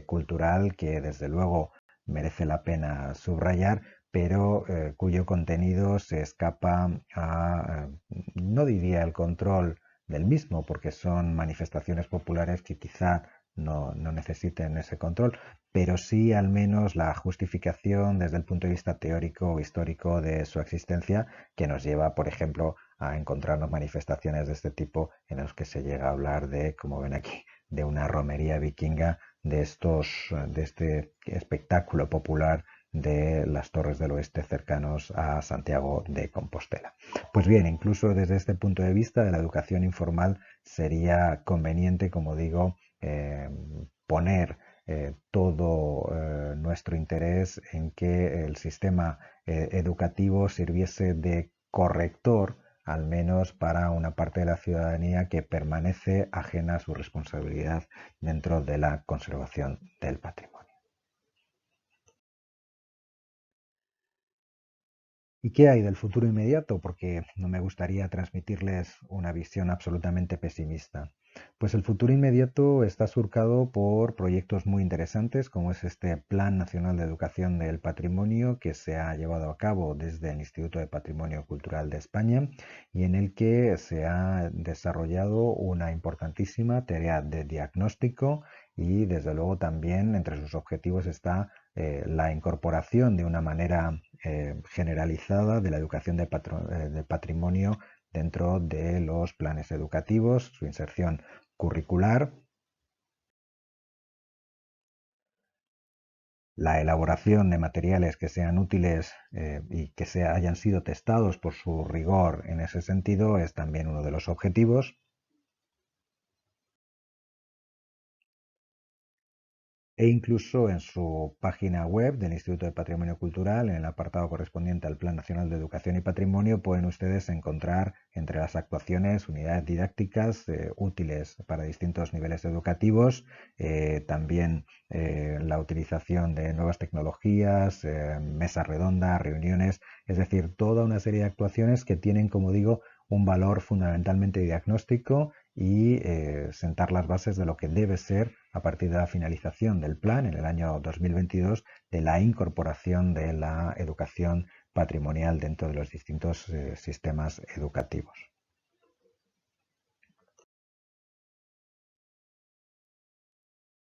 cultural que desde luego merece la pena subrayar, pero cuyo contenido se escapa a, no diría el control del mismo, porque son manifestaciones populares que quizá no necesiten ese control, pero sí al menos la justificación desde el punto de vista teórico o histórico de su existencia, que nos lleva, por ejemplo, a encontrarnos manifestaciones de este tipo en los que se llega a hablar de, como ven aquí, de una romería vikinga, de este espectáculo popular de las Torres del Oeste cercanos a Santiago de Compostela. Pues bien, incluso desde este punto de vista de la educación informal sería conveniente, como digo, poner todo nuestro interés en que el sistema educativo sirviese de corrector, al menos para una parte de la ciudadanía que permanece ajena a su responsabilidad dentro de la conservación del patrimonio. ¿Y qué hay del futuro inmediato? Porque no me gustaría transmitirles una visión absolutamente pesimista. Pues el futuro inmediato está surcado por proyectos muy interesantes, como es este Plan Nacional de Educación del Patrimonio que se ha llevado a cabo desde el Instituto de Patrimonio Cultural de España y en el que se ha desarrollado una importantísima tarea de diagnóstico y desde luego también entre sus objetivos está la incorporación de una manera generalizada de la educación de patrimonio dentro de los planes educativos, su inserción curricular, la elaboración de materiales que sean útiles y que hayan sido testados por su rigor en ese sentido es también uno de los objetivos. E incluso en su página web del Instituto de Patrimonio Cultural, en el apartado correspondiente al Plan Nacional de Educación y Patrimonio, pueden ustedes encontrar entre las actuaciones unidades didácticas útiles para distintos niveles educativos, también la utilización de nuevas tecnologías, mesas redondas, reuniones, es decir, toda una serie de actuaciones que tienen, como digo, un valor fundamentalmente diagnóstico y sentar las bases de lo que debe ser, a partir de la finalización del plan en el año 2022, de la incorporación de la educación patrimonial dentro de los distintos sistemas educativos.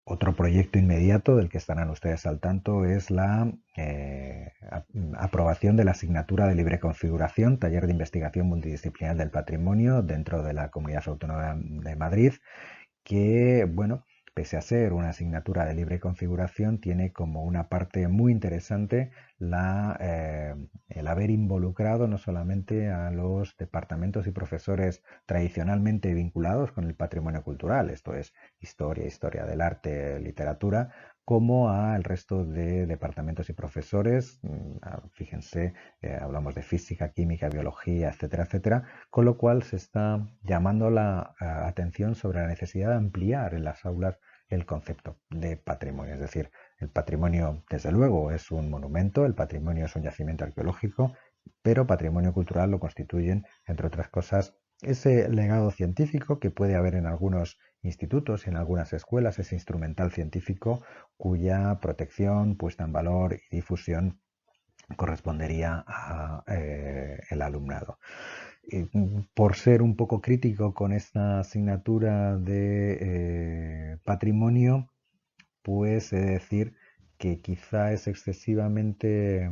Otro proyecto inmediato del que estarán ustedes al tanto es la aprobación de la asignatura de libre configuración, taller de investigación multidisciplinar del patrimonio dentro de la Comunidad Autónoma de Madrid, que, bueno, pese a ser una asignatura de libre configuración, tiene como una parte muy interesante el haber involucrado no solamente a los departamentos y profesores tradicionalmente vinculados con el patrimonio cultural, esto es historia, historia del arte, literatura, como al resto de departamentos y profesores. Fíjense, hablamos de física, química, biología, etcétera, etcétera, con lo cual se está llamando la atención sobre la necesidad de ampliar en las aulas el concepto de patrimonio. Es decir, el patrimonio, desde luego, es un monumento, el patrimonio es un yacimiento arqueológico, pero patrimonio cultural lo constituyen, entre otras cosas, ese legado científico que puede haber en algunos institutos y en algunas escuelas, ese instrumental científico cuya protección, puesta en valor y difusión correspondería a el alumnado. Por ser un poco crítico con esta asignatura de patrimonio, pues he de decir que quizá es excesivamente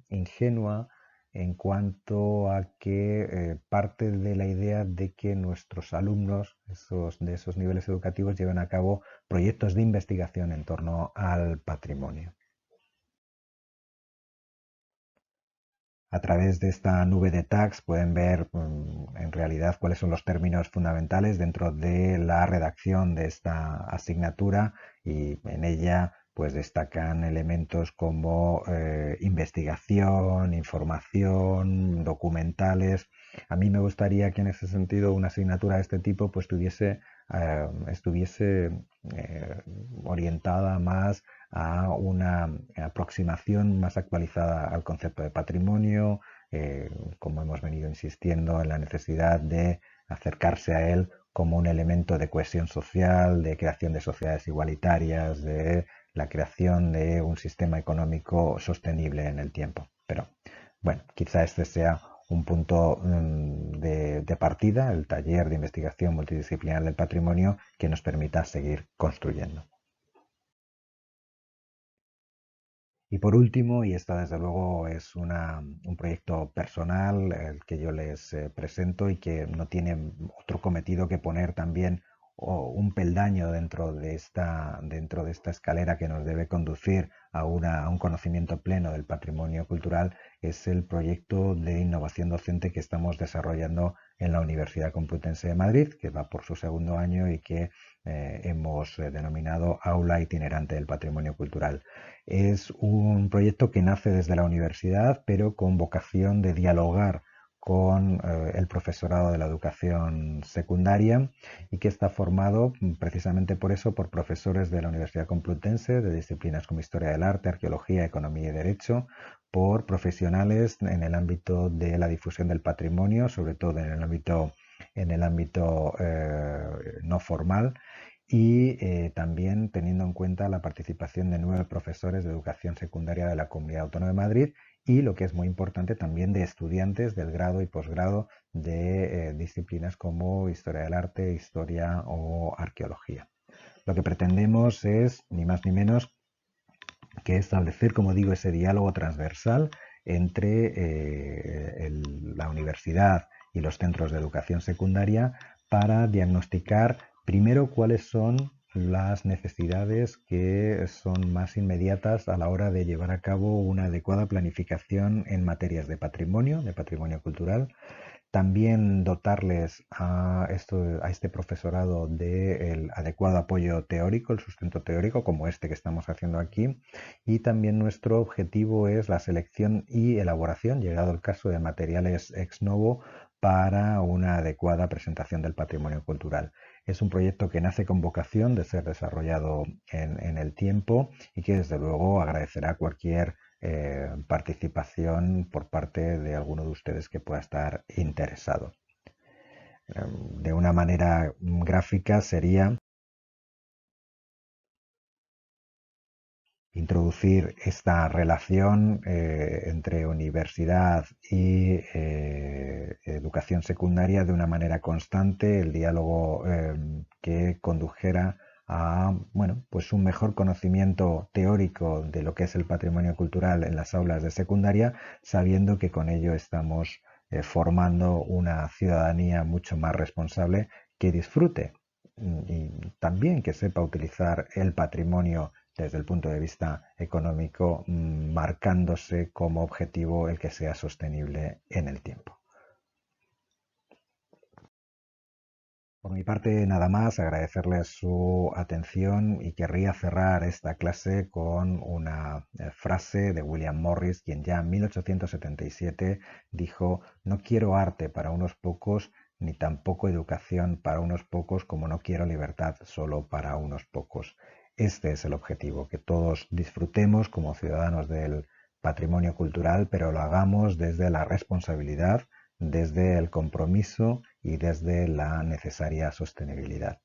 ingenua en cuanto a que parte de la idea de que nuestros alumnos de esos niveles educativos lleven a cabo proyectos de investigación en torno al patrimonio. A través de esta nube de tags pueden ver en realidad cuáles son los términos fundamentales dentro de la redacción de esta asignatura, y en ella pues destacan elementos como investigación, información, documentales. A mí me gustaría que en ese sentido una asignatura de este tipo pues estuviese orientada más a una aproximación más actualizada al concepto de patrimonio, como hemos venido insistiendo en la necesidad de acercarse a él como un elemento de cohesión social, de creación de sociedades igualitarias, de la creación de un sistema económico sostenible en el tiempo. Pero bueno, quizá este sea un punto de partida, el taller de investigación multidisciplinar del patrimonio, que nos permita seguir construyendo. Y por último, y esta desde luego es un proyecto personal el que yo les presento y que no tiene otro cometido que poner también un peldaño dentro de esta escalera que nos debe conducir a un conocimiento pleno del patrimonio cultural, es el proyecto de innovación docente que estamos desarrollando en la Universidad Complutense de Madrid, que va por su segundo año y que hemos denominado Aula Itinerante del Patrimonio Cultural. Es un proyecto que nace desde la universidad, pero con vocación de dialogar con el profesorado de la educación secundaria, y que está formado precisamente por eso por profesores de la Universidad Complutense de disciplinas como Historia del Arte, Arqueología, Economía y Derecho, por profesionales en el ámbito de la difusión del patrimonio, sobre todo en el ámbito no formal, y también teniendo en cuenta la participación de 9 profesores de educación secundaria de la Comunidad Autónoma de Madrid, y lo que es muy importante también de estudiantes del grado y posgrado de disciplinas como historia del arte, historia o arqueología. Lo que pretendemos es ni más ni menos que establecer, como digo, ese diálogo transversal entre la universidad y los centros de educación secundaria para diagnosticar primero cuáles son las necesidades que son más inmediatas a la hora de llevar a cabo una adecuada planificación en materias de patrimonio cultural. También dotarles a este profesorado del adecuado apoyo teórico, el sustento teórico, como este que estamos haciendo aquí. Y también nuestro objetivo es la selección y elaboración, llegado el caso, de materiales ex novo para una adecuada presentación del patrimonio cultural. Es un proyecto que nace con vocación de ser desarrollado en el tiempo, y que desde luego agradecerá cualquier participación por parte de alguno de ustedes que pueda estar interesado. De una manera gráfica sería introducir esta relación entre universidad y educación secundaria de una manera constante, el diálogo que condujera a, bueno, pues un mejor conocimiento teórico de lo que es el patrimonio cultural en las aulas de secundaria, sabiendo que con ello estamos formando una ciudadanía mucho más responsable que disfrute y también que sepa utilizar el patrimonio desde el punto de vista económico, marcándose como objetivo el que sea sostenible en el tiempo. Por mi parte, nada más, agradecerles su atención y querría cerrar esta clase con una frase de William Morris, quien ya en 1877 dijo: no quiero arte para unos pocos, ni tampoco educación para unos pocos, como no quiero libertad solo para unos pocos. Este es el objetivo, que todos disfrutemos como ciudadanos del patrimonio cultural, pero lo hagamos desde la responsabilidad, desde el compromiso y desde la necesaria sostenibilidad.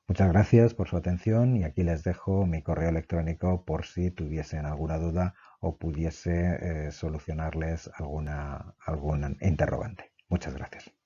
Muchas gracias por su atención y aquí les dejo mi correo electrónico por si tuviesen alguna duda o pudiese solucionarles algún interrogante. Muchas gracias.